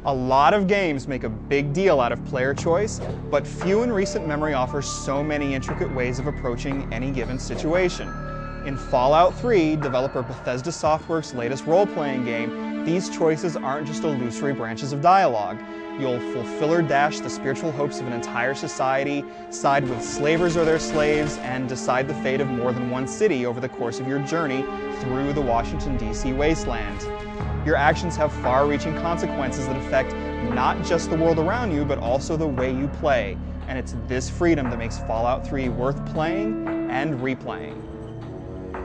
A lot of games make a big deal out of player choice, but few in recent memory offer so many intricate ways of approaching any given situation. In Fallout 3, developer Bethesda Softworks' latest role-playing game, these choices aren't just illusory branches of dialogue. You'll fulfill or dash the spiritual hopes of an entire society, side with slavers or their slaves, and decide the fate of more than one city over the course of your journey through the Washington, D.C. wasteland. Your actions have far-reaching consequences that affect not just the world around you, but also the way you play. And it's this freedom that makes Fallout 3 worth playing and replaying.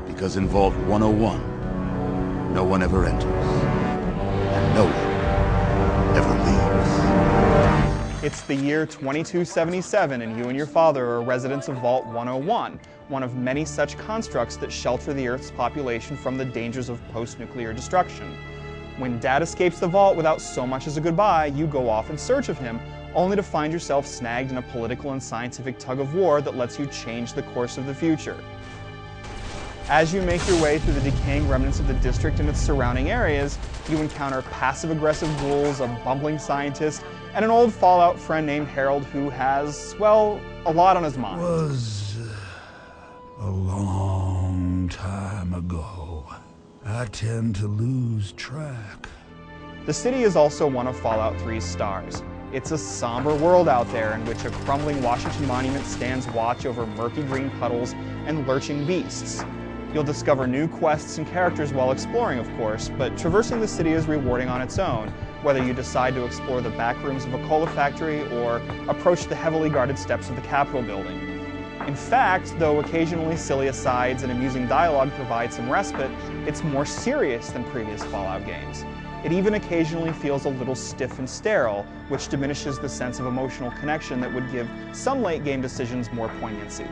Because in Vault 101, no one ever enters, and no one ever leaves. It's the year 2277, and you and your father are residents of Vault 101, one of many such constructs that shelter the Earth's population from the dangers of post-nuclear destruction. When Dad escapes the vault without so much as a goodbye, you go off in search of him, only to find yourself snagged in a political and scientific tug-of-war that lets you change the course of the future. As you make your way through the decaying remnants of the district and its surrounding areas, you encounter passive-aggressive ghouls, a bumbling scientist, and an old Fallout friend named Harold who has, well, a lot on his mind. It was a long time ago. I tend to lose track. The city is also one of Fallout 3's stars. It's a somber world out there in which a crumbling Washington monument stands watch over murky green puddles and lurching beasts. You'll discover new quests and characters while exploring, of course, but traversing the city is rewarding on its own, whether you decide to explore the back rooms of a cola factory or approach the heavily guarded steps of the Capitol building. In fact, though occasionally silly asides and amusing dialogue provide some respite, it's more serious than previous Fallout games. It even occasionally feels a little stiff and sterile, which diminishes the sense of emotional connection that would give some late game decisions more poignancy.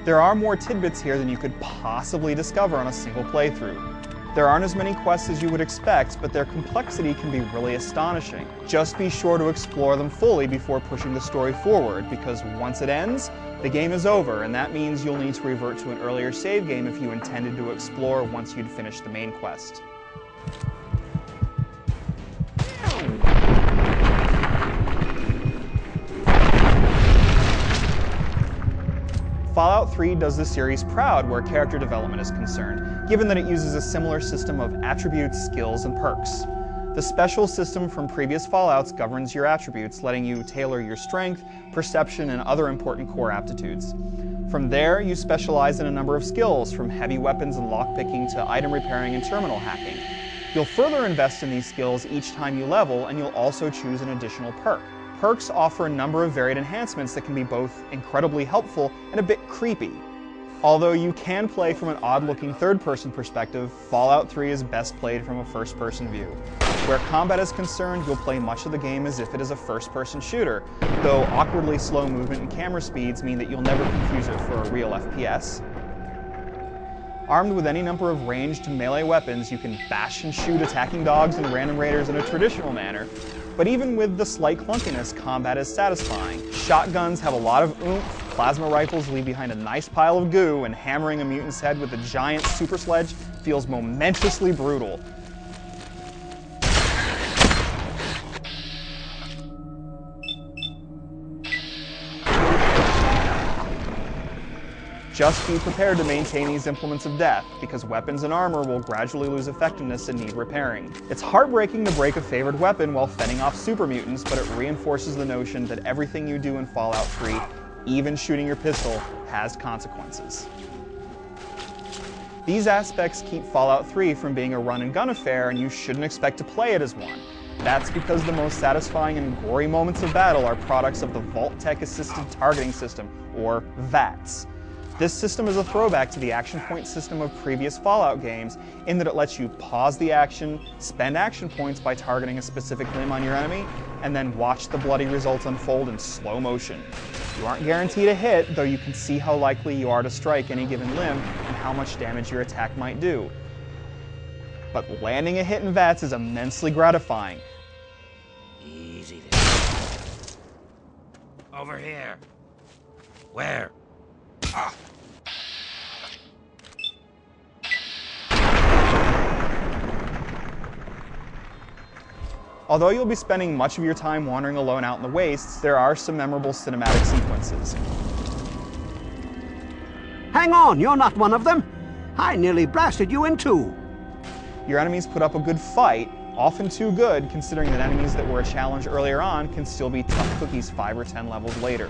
There are more tidbits here than you could possibly discover on a single playthrough. There aren't as many quests as you would expect, but their complexity can be really astonishing. Just be sure to explore them fully before pushing the story forward, because once it ends, the game is over, and that means you'll need to revert to an earlier save game if you intended to explore once you'd finished the main quest. Fallout 3 does the series proud where character development is concerned, given that it uses a similar system of attributes, skills, and perks. The special system from previous Fallouts governs your attributes, letting you tailor your strength, perception, and other important core aptitudes. From there, you specialize in a number of skills, from heavy weapons and lockpicking to item repairing and terminal hacking. You'll further invest in these skills each time you level, and you'll also choose an additional perk. Perks offer a number of varied enhancements that can be both incredibly helpful and a bit creepy. Although you can play from an odd-looking third-person perspective, Fallout 3 is best played from a first-person view. Where combat is concerned, you'll play much of the game as if it is a first-person shooter, though awkwardly slow movement and camera speeds mean that you'll never confuse it for a real FPS. Armed with any number of ranged melee weapons, you can bash and shoot attacking dogs and random raiders in a traditional manner, but even with the slight clunkiness, combat is satisfying. Shotguns have a lot of oomph, plasma rifles leave behind a nice pile of goo, and hammering a mutant's head with a giant super sledge feels momentously brutal. Just be prepared to maintain these implements of death, because weapons and armor will gradually lose effectiveness and need repairing. It's heartbreaking to break a favored weapon while fending off super mutants, but it reinforces the notion that everything you do in Fallout 3, even shooting your pistol, has consequences. These aspects keep Fallout 3 from being a run-and-gun affair, and you shouldn't expect to play it as one. That's because the most satisfying and gory moments of battle are products of the Vault-Tec Assisted Targeting System, or VATS. This system is a throwback to the action point system of previous Fallout games in that it lets you pause the action, spend action points by targeting a specific limb on your enemy, and then watch the bloody results unfold in slow motion. You aren't guaranteed a hit, though you can see how likely you are to strike any given limb and how much damage your attack might do. But landing a hit in VATS is immensely gratifying. Easy there. Over here. Where? Ah. Although you'll be spending much of your time wandering alone out in the wastes, there are some memorable cinematic sequences. Hang on, you're not one of them. I nearly blasted you in two. Your enemies put up a good fight, often too good considering that enemies that were a challenge earlier on can still be tough cookies 5 or 10 levels later.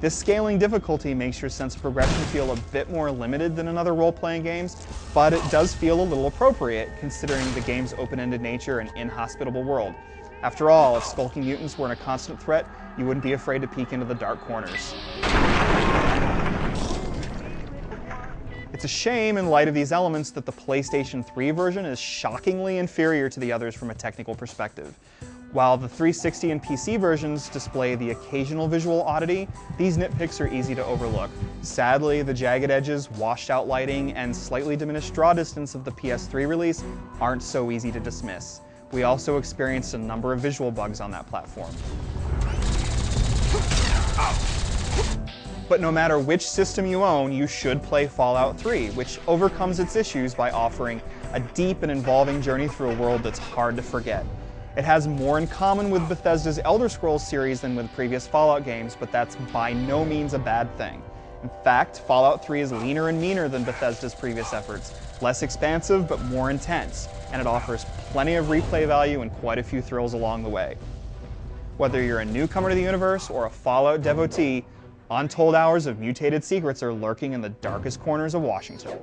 This scaling difficulty makes your sense of progression feel a bit more limited than in other role-playing games, but it does feel a little appropriate considering the game's open-ended nature and inhospitable world. After all, if skulking mutants weren't a constant threat, you wouldn't be afraid to peek into the dark corners. It's a shame in light of these elements that the PlayStation 3 version is shockingly inferior to the others from a technical perspective. While the 360 and PC versions display the occasional visual oddity, these nitpicks are easy to overlook. Sadly, the jagged edges, washed out lighting, and slightly diminished draw distance of the PS3 release aren't so easy to dismiss. We also experienced a number of visual bugs on that platform. But no matter which system you own, you should play Fallout 3, which overcomes its issues by offering a deep and involving journey through a world that's hard to forget. It has more in common with Bethesda's Elder Scrolls series than with previous Fallout games, but that's by no means a bad thing. In fact, Fallout 3 is leaner and meaner than Bethesda's previous efforts, less expansive but more intense, and it offers plenty of replay value and quite a few thrills along the way. Whether you're a newcomer to the universe or a Fallout devotee, untold hours of mutated secrets are lurking in the darkest corners of Washington.